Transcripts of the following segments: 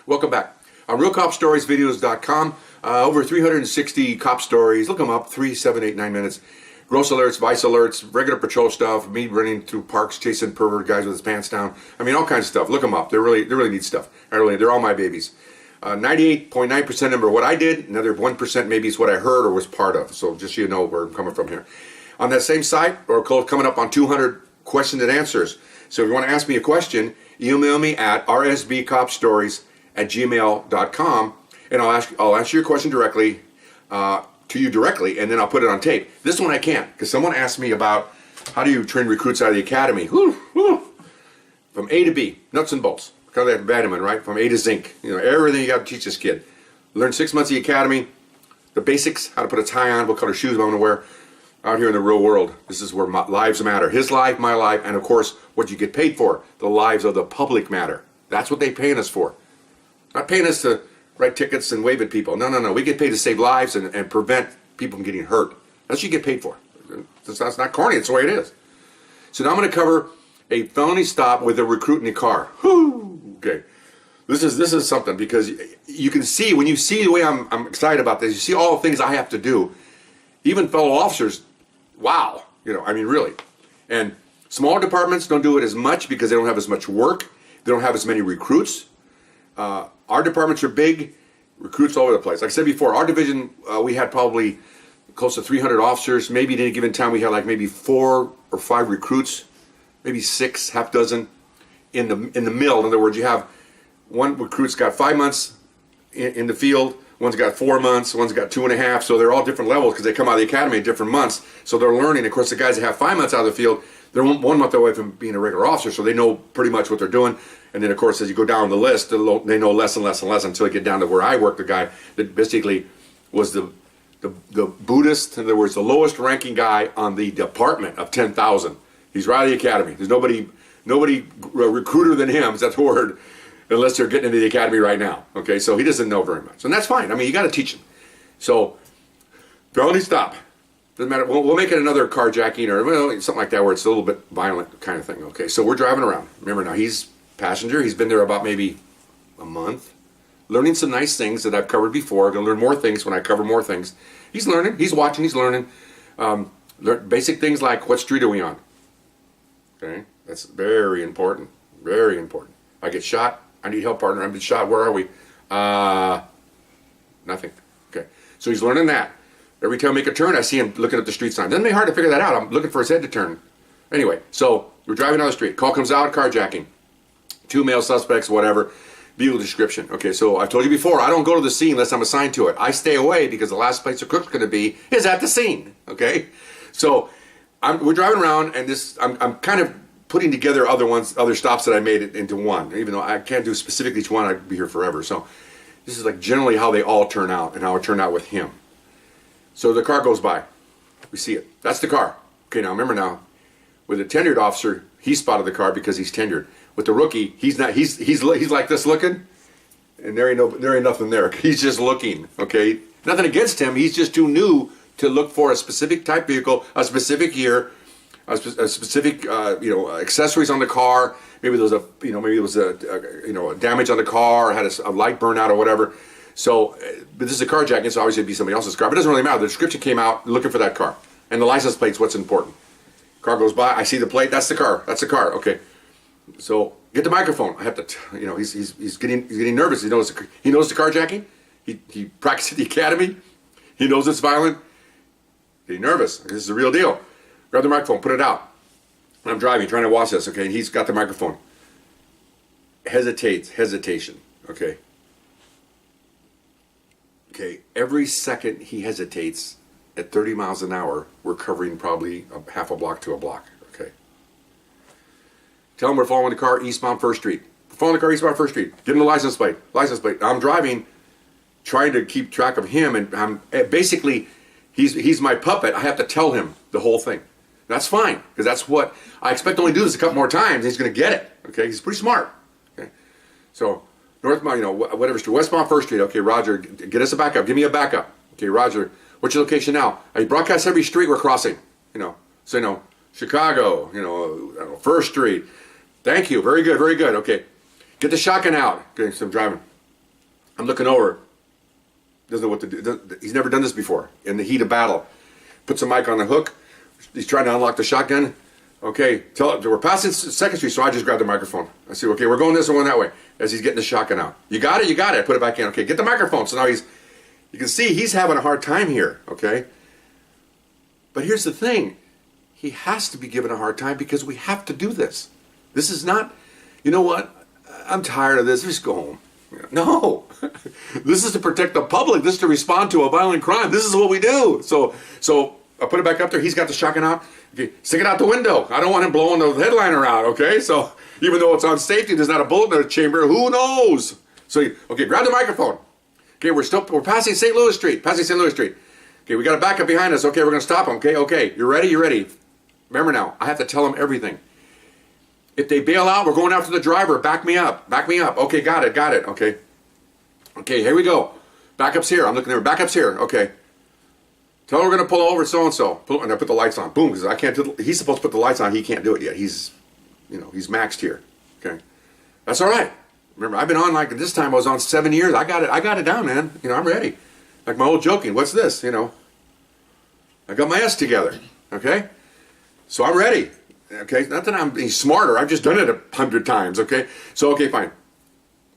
Welcome back. On RealCopStoriesVideos.com, over 360 cop stories. Look them up, 3, 7, 8, 9 minutes. Gross alerts, vice alerts, regular patrol stuff, me running through parks, chasing pervert guys with his pants down. I mean, all kinds of stuff. Look them up. They're really neat stuff. They're all my babies. 98.9% number what I did, another 1% maybe is what I heard or was part of. So just so you know where I'm coming from here. On that same site, or coming up on 200 questions and answers. So if you want to ask me a question, email me at rsbcopstories@gmail.com, and I'll answer your question directly to you directly, and then I'll put it on tape. This one I can't, because someone asked me about how do you train recruits out of the academy. From A to B, nuts and bolts. Kind of that vitamin, right? From A to zinc. You know, everything you got to teach this kid. Learn 6 months of the academy, the basics, how to put a tie on, what color shoes I'm going to wear. Out here in the real world, this is where lives matter. His life, my life, and of course, what you get paid for. The lives of the public matter. That's what they're paying us for. Not paying us to write tickets and wave at people. No. We get paid to save lives and prevent people from getting hurt. That's what you get paid for. That's not corny. It's the way it is. So now I'm going to cover a felony stop with a recruit in the car. Okay. This is something, because you can see, when you see the way I'm excited about this, you see all the things I have to do. Even fellow officers, wow. You know, I mean, really. And smaller departments don't do it as much because they don't have as much work. They don't have as many recruits. Our departments are big, recruits all over the place. Like I said before, our division, we had probably close to 300 officers. Maybe at any given time we had like maybe 4 or 5 recruits, maybe 6, half dozen in the mill. In other words, you have one recruit's got 5 months in the field, one's got 4 months, one's got 2.5. So they're all different levels because they come out of the academy in different months. So they're learning. Of course, the guys that have 5 months out of the field, they're 1 month away from being a regular officer, so they know pretty much what they're doing. And then, of course, as you go down the list, they know less and less and less until you get down to where I worked, the guy that basically was the Buddhist, in other words, the lowest ranking guy on the department of 10,000. He's right out of the academy. There's nobody recruiter than him, is that the word, unless they're getting into the academy right now. Okay, so he doesn't know very much. And that's fine. I mean, you got to teach him. So, felony stop. Doesn't matter. We'll make it another carjacking or something like that where it's a little bit violent kind of thing. Okay, so we're driving around. Remember now, he's passenger. He's been there about maybe a month, learning some nice things that I've covered before. I'm going to learn more things when I cover more things. He's learning. He's watching. He's learning. Basic things like, what street are we on? Okay, that's very important. Very important. I get shot. I need help, partner. I've been shot. Where are we? Nothing. Okay, so he's learning that. Every time I make a turn, I see him looking at the street sign. Doesn't make it hard to figure that out. I'm looking for his head to turn. Anyway, so we're driving down the street. Call comes out, carjacking. 2 male suspects, whatever. Vehicle description. Okay, so I've told you before, I don't go to the scene unless I'm assigned to it. I stay away because the last place the cook's going to be is at the scene. Okay, so we're driving around, and I'm kind of putting together other stops that I made into one. Even though I can't do specifically each one, I'd be here forever. So this is like generally how they all turn out and how it turned out with him. So the car goes by. We see it. That's the car. Okay, now remember now, with a tenured officer, he spotted the car because he's tenured. With the rookie, he's not. He's like this looking, and there ain't nothing there. He's just looking. Okay, nothing against him. He's just too new to look for a specific type vehicle, a specific year, a specific accessories on the car. Maybe there was a damage on the car, or had a light burnout or whatever. So, but this is a carjacking, so obviously it'd be somebody else's car. But it doesn't really matter. The description came out looking for that car. And the license plate's what's important. Car goes by, I see the plate, that's the car. That's the car, okay. So, get the microphone. I have to, he's getting nervous. He knows the carjacking. He practiced at the academy. He knows it's violent. Getting nervous. This is the real deal. Grab the microphone, put it out. And I'm driving, trying to watch this, okay. And he's got the microphone. Hesitation, okay. Okay, every second he hesitates at 30 miles an hour, we're covering probably half a block to a block, okay? Tell him we're following the car eastbound 1st Street. We're following the car eastbound 1st Street. Give him the license plate. I'm driving, trying to keep track of him, and I'm basically, he's my puppet. I have to tell him the whole thing. That's fine, because that's what, I expect to only do this a couple more times, and he's going to get it, okay? He's pretty smart, okay? So, westbound 1st Street. Okay, Roger, get us a backup. Give me a backup. Okay, Roger, what's your location now? I broadcast every street we're crossing. So Chicago, 1st Street. Thank you, very good. Okay, get the shotgun out. Okay, so I'm driving. I'm looking over. Doesn't know what to do. He's never done this before. In the heat of battle, puts a mic on the hook. He's trying to unlock the shotgun. Okay, we're passing 2nd Street, so I just grabbed the microphone. I say, okay, we're going this and going that way. As he's getting the shotgun out. You got it, you got it. I put it back in. Okay, get the microphone. So now you can see he's having a hard time here, okay? But here's the thing. He has to be given a hard time because we have to do this. This is not, you know what? I'm tired of this. Just go home. No. This is to protect the public. This is to respond to a violent crime. This is what we do. So I put it back up there. He's got the shotgun out. Okay, stick it out the window. I don't want him blowing the headliner out, okay? So even though it's on safety, there's not a bullet in the chamber. Who knows? So, okay, grab the microphone. Okay, we're passing St. Louis Street. Passing St. Louis Street. Okay, we got a backup behind us. Okay, we're going to stop him. Okay. You ready? You ready? Remember now, I have to tell them everything. If they bail out, we're going after the driver. Back me up. Back me up. Okay, got it. Okay. Okay, here we go. Backup's here. I'm looking there. Backup's here. Okay. Tell her we're going to pull over so-and-so. And I put the lights on. Boom, because I can't do, he's supposed to put the lights on. He can't do it yet. He's maxed here. Okay. That's all right. Remember, I've been on like, this time I was on 7 years. I got it down, man. I'm ready. Like my old joking. What's this? I got my S together. Okay. So I'm ready. Okay. Not that I'm being smarter. I've just done it 100 times. Okay. So, okay, fine.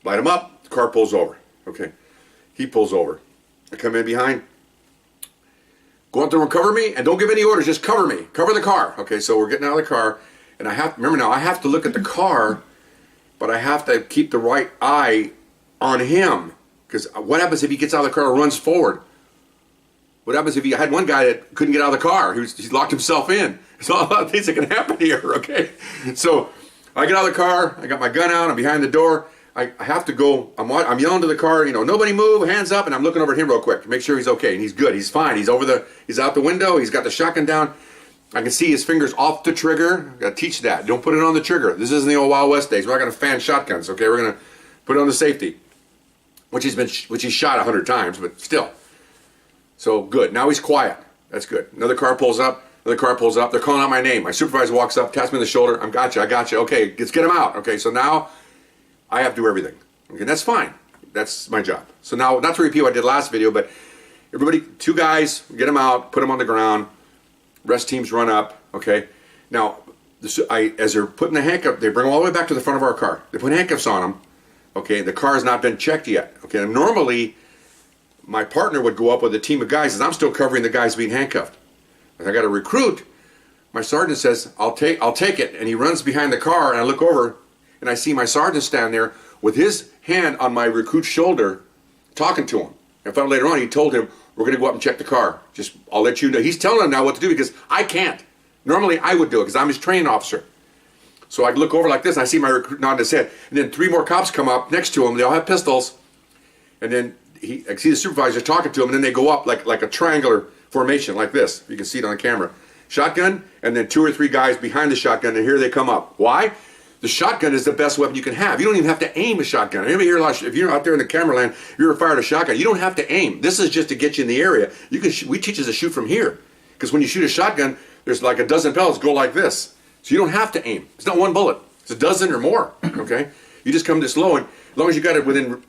Light him up. The car pulls over. Okay. He pulls over. I come in behind. Go out there and cover me, and don't give any orders, just cover me. Cover the car. Okay, so we're getting out of the car, and I have to look at the car, but I have to keep the right eye on him. Because what happens if he gets out of the car and runs forward? What happens if I had one guy that couldn't get out of the car? He locked himself in. There's a lot of things that can happen here, okay? So I get out of the car, I got my gun out, I'm behind the door. I have to go, I'm yelling to the car, nobody move, hands up, and I'm looking over at him real quick to make sure he's okay. And he's good, he's fine. He's out the window, he's got the shotgun down. I can see his fingers off the trigger. I've got to teach that. Don't put it on the trigger. This isn't the old Wild West days. We're not going to fan shotguns, okay? We're going to put it on the safety, which he's shot 100 times, but still. So good, now he's quiet. That's good. Another car pulls up. They're calling out my name. My supervisor walks up, taps me on the shoulder. I got you. Okay, let's get him out. Okay, so now I have to do everything. Okay, that's fine. That's my job. So now, not to repeat what I did last video, but everybody, 2 guys, get them out, put them on the ground. Rest teams run up. Okay. Now, as they're putting the handcuff, they bring them all the way back to the front of our car. They put handcuffs on them. Okay, the car has not been checked yet. Okay, and normally my partner would go up with a team of guys, and I'm still covering the guys being handcuffed. If I got a recruit, my sergeant says, I'll take it, and he runs behind the car, and I look over, and I see my sergeant stand there with his hand on my recruit's shoulder, talking to him. And found later on, he told him, we're going to go up and check the car. I'll let you know. He's telling him now what to do because I can't. Normally, I would do it because I'm his training officer. So I look over like this, and I see my recruit nod his head. And then 3 more cops come up next to him. They all have pistols. And then I see the supervisor talking to him, and then they go up like a triangular formation like this. You can see it on the camera. Shotgun, and then 2 or 3 guys behind the shotgun, and here they come up. Why? The shotgun is the best weapon you can have. You don't even have to aim a shotgun. Anybody here, if you're out there in the camera land, if you're fired a shotgun, you don't have to aim. This is just to get you in the area. We teach us to shoot from here. Because when you shoot a shotgun, there's like a dozen pellets go like this. So you don't have to aim. It's not 1 bullet. It's a dozen or more, okay? You just come this low, and as long as you got it within,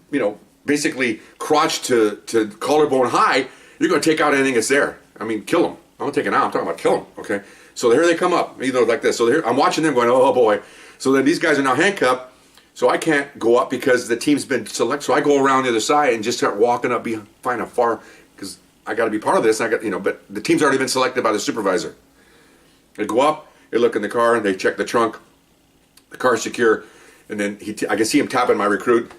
basically crotch to collarbone high, you're going to take out anything that's there. I mean, kill them. I'm not taking out. I'm talking about kill them, okay? So here they come up, like this. So I'm watching them going, oh boy. So then these guys are now handcuffed, so I can't go up because the team's been selected. So I go around the other side and just start walking up behind a far, because I got to be part of this. But the team's already been selected by the supervisor. They go up, they look in the car, and they check the trunk. The car's secure, and then I can see him tapping my recruit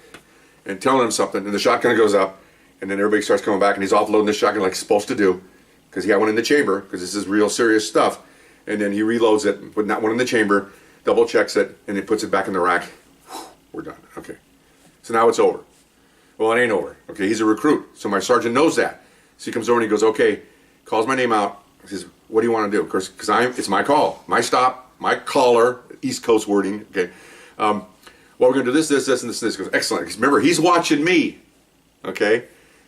and telling him something, and the shotgun goes up, and then everybody starts coming back, and he's offloading the shotgun like he's supposed to do, because he got one in the chamber, because this is real serious stuff. And then he reloads it, putting that one in the chamber, double checks it, and then puts it back in the rack. We're done. Okay. So now it's over. Well, it ain't over. Okay, he's a recruit, so my sergeant knows that. So he comes over and he goes, okay, calls my name out. He says, what do you want to do? Of course, because it's my call, my stop, my caller, East Coast wording. Okay. Well, we're going to do this, and this. He goes, excellent. Because remember, he's watching me. Okay.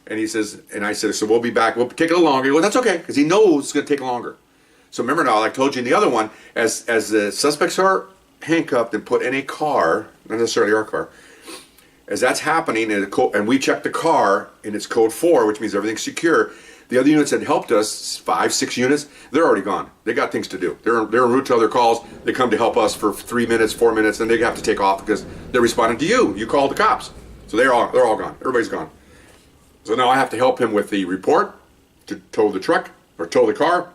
And he says, and I said, so we'll be back. We'll take a little longer. He goes, that's okay, because he knows it's going to take longer. So remember now, like I told you in the other one, as the suspects are handcuffed and put in a car, not necessarily our car, as that's happening, and we check the car, and it's code 4, which means everything's secure. The other units that helped us, 5, 6 units, they're already gone. They got things to do. They're en route to other calls. They come to help us for 3 minutes, 4 minutes, and they have to take off because they're responding to you. You called the cops. So they're all gone. Everybody's gone. So now I have to help him with the report to tow the truck or tow the car.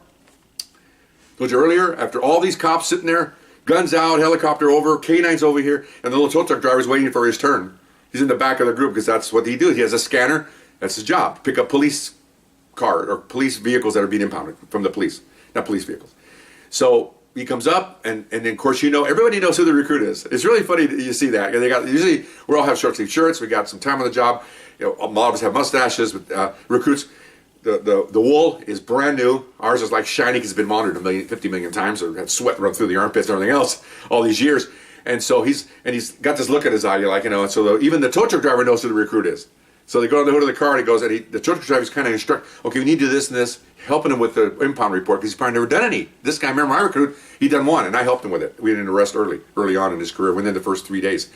Told you earlier, after all these cops sitting there, guns out, helicopter over, K9's over here, and the little tow truck driver's waiting for his turn. He's in the back of the group because that's what he does. He has a scanner. That's his job. Pick up police car or police vehicles that are being impounded from the police, not police vehicles. So he comes up, and then of course everybody knows who the recruit is. It's really funny that you see that. They got usually we all have short sleeve shirts. We got some time on the job. A lot of us have mustaches. With recruits, the wool is brand new. Ours is like shiny because it's been monitored 50 million times, or had sweat run through the armpits and everything else all these years. And so he's got this look in his eye. You're like, and so even the tow truck driver knows who the recruit is. So they go to the hood of the car, and he goes, the tow truck driver's kind of instruct, okay, we need to do this and this, helping him with the impound report because he's probably never done any. This guy, remember my recruit, he done one, and I helped him with it. We didn't arrest early on in his career, within the first 3 days.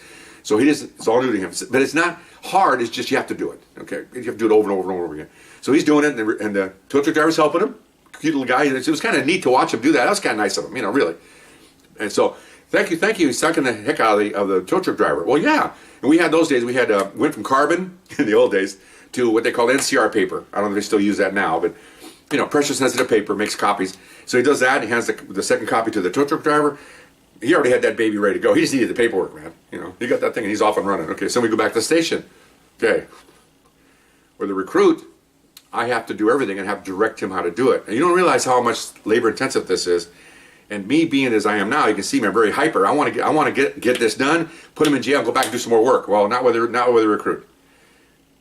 So it's all new to him. But it's not hard, it's just you have to do it. Okay, you have to do it over and over and over again. So he's doing it, and the tow truck driver's helping him. Cute little guy. It was kind of neat to watch him do that. That was kind of nice of him, really. And so, thank you. He's sucking the heck out of the tow truck driver. Well, yeah. And we had those days, we went from carbon, in the old days, to what they call NCR paper. I don't know if they still use that now, but pressure sensitive paper, makes copies. So he does that, and he hands the second copy to the tow truck driver. He already had that baby ready to go. He just needed the paperwork, man. He got that thing, and he's off and running. Okay, so we go back to the station. Okay. With the recruit, I have to do everything and have to direct him how to do it. And you don't realize how much labor intensive this is. And me being as I am now, you can see me, I'm very hyper. I want to get this done, put him in jail, and go back and do some more work. Well, not with a recruit.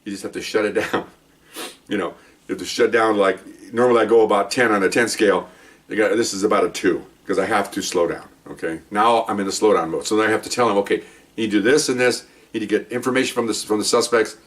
You just have to shut it down. You have to shut down, like, normally I go about 10 on a 10 scale. This is about a 2, because I have to slow down, okay? Now I'm in the slowdown mode. So then I have to tell him, okay, you need to do this and this. You need to get information from the suspects,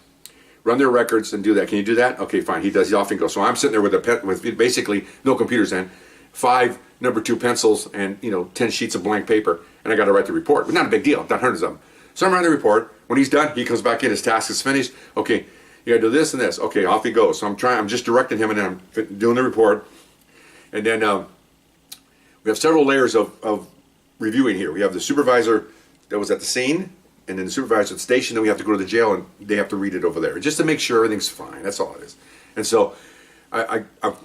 run their records, and do that. Can you do that? Okay, fine. He does. He often goes. So I'm sitting there with basically no computers in, 5 number 2 pencils, and 10 sheets of blank paper, and I got to write the report. But not a big deal. I've done hundreds of them. So I'm writing the report. When he's done, he comes back in. His task is finished. Okay, you got to do this and this. Okay, off he goes. So I'm just directing him, and then I'm doing the report. And then we have several layers of reviewing here. We have the supervisor that was at the scene, and then the supervisor at the station. Then we have to go to the jail, and they have to read it over there, just to make sure everything's fine. That's all it is. And so,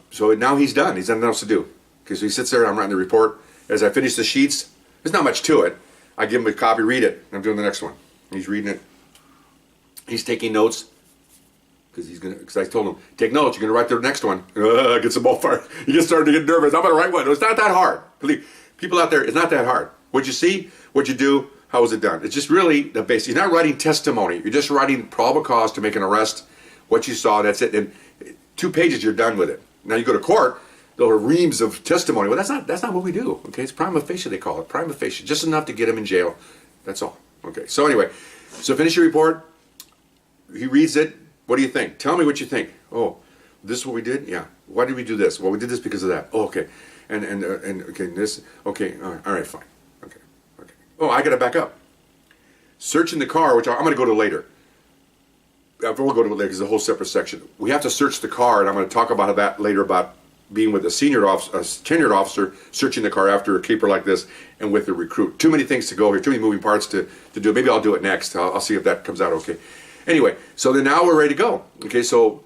so now he's done. He's done nothing else to do. Okay, so he sits there, and I'm writing the report. As I finish the sheets, there's not much to it. I give him a copy, read it. I'm doing the next one. He's reading it. He's taking notes because I told him, take notes. You're gonna write the next one. Gets them all fired. He gets started to get nervous. I'm gonna write one. It's not that hard. Believe people out there, it's not that hard. What you see, what you do, how was it done? It's just really the basics. You're not writing testimony. You're just writing probable cause to make an arrest. What you saw, that's it. And 2 pages, you're done with it. Now you go to court. There are reams of testimony. Well, that's not what we do. Okay, it's prima facie, they call it. Prima facie, just enough to get him in jail. That's all. Okay, so anyway, so finish your report. He reads it. What do you think? Tell me what you think. Oh, this is what we did? Yeah. Why did we do this? Well, we did this because of that. Oh, okay. And okay, this. Okay, all right, fine. Okay. Oh, I got to back up. Searching the car, which I'm going to go to later. We'll go to it later because it's a whole separate section. We have to search the car, and I'm going to talk about that later about being with a tenured officer, searching the car after a caper like this, and with a recruit. Too many things to go here, too many moving parts to do. Maybe I'll do it next. I'll see if that comes out okay. Anyway, so then now we're ready to go. Okay, so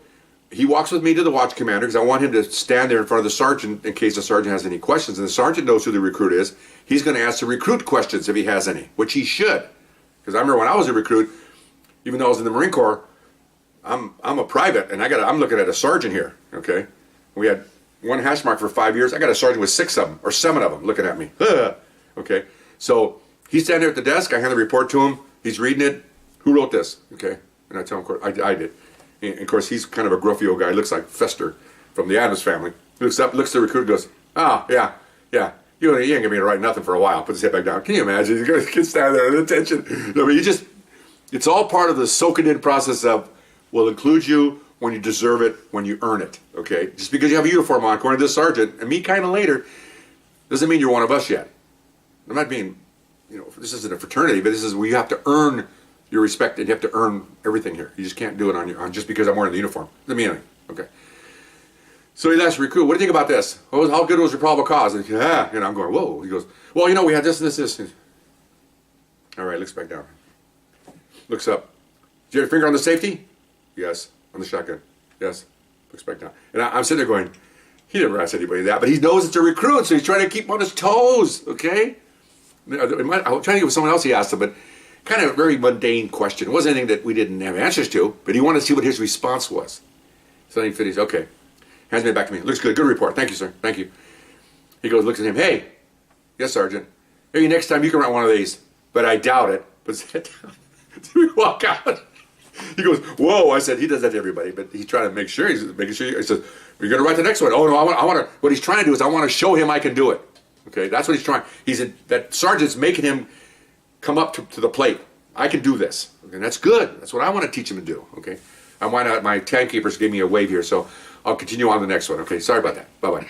he walks with me to the watch commander because I want him to stand there in front of the sergeant in case the sergeant has any questions. And the sergeant knows who the recruit is. He's going to ask the recruit questions if he has any, which he should. Because I remember when I was a recruit, even though I was in the Marine Corps, I'm a private, and I'm looking at a sergeant here. Okay, we had one hash mark for 5 years. I got a sergeant with 6 of them or 7 of them looking at me. Okay, so he's standing there at the desk. I hand the report to him. He's reading it. Who wrote this? Okay, and I tell him, I did. And of course, he's kind of a gruffy old guy. He looks like Fester from the Addams Family. He looks up, looks at the recruiter, goes, yeah. You ain't gonna be able to write nothing for a while. Put his head back down. Can you imagine? He's gonna stand there at attention. I mean, it's all part of the soaking in process of, we'll include you when you deserve it, when you earn it. Okay? Just because you have a uniform on, according to this sergeant, and me kind of later, doesn't mean you're one of us yet. I'm not being, this isn't a fraternity, but this is where you have to earn your respect, and you have to earn everything here. You just can't do it on just because I'm wearing the uniform. Doesn't mean anything. Okay. So he asked the recruit, what do you think about this? How good was your probable cause? And I'm going, whoa. He goes, well, we had this and this. All right, looks back down. Looks up. Did you have your finger on the safety? Yes. On the shotgun? Yes. Looks back down. And I'm sitting there going, he never asked anybody that, but he knows it's a recruit, so he's trying to keep him on his toes, okay? I'm trying to think of someone else he asked him, but kind of a very mundane question. It wasn't anything that we didn't have answers to, but he wanted to see what his response was. So then he finished, okay. Hands me back to me. Looks good. Good report. Thank you, sir. Thank you. He goes, looks at him. Hey, yes, Sergeant. Maybe next time you can run one of these, but I doubt it. But sit down. So we walk out. He goes, whoa. I said, he does that to everybody, but he's trying to make sure. He's making sure. He says, you're going to write the next one. Oh, no, I want to. What he's trying to do is I want to show him I can do it. Okay, that's what he's trying. That sergeant's making him come up to the plate. I can do this. Okay, and that's good. That's what I want to teach him to do. Okay, my timekeepers gave me a wave here, so I'll continue on the next one. Okay, sorry about that. Bye-bye.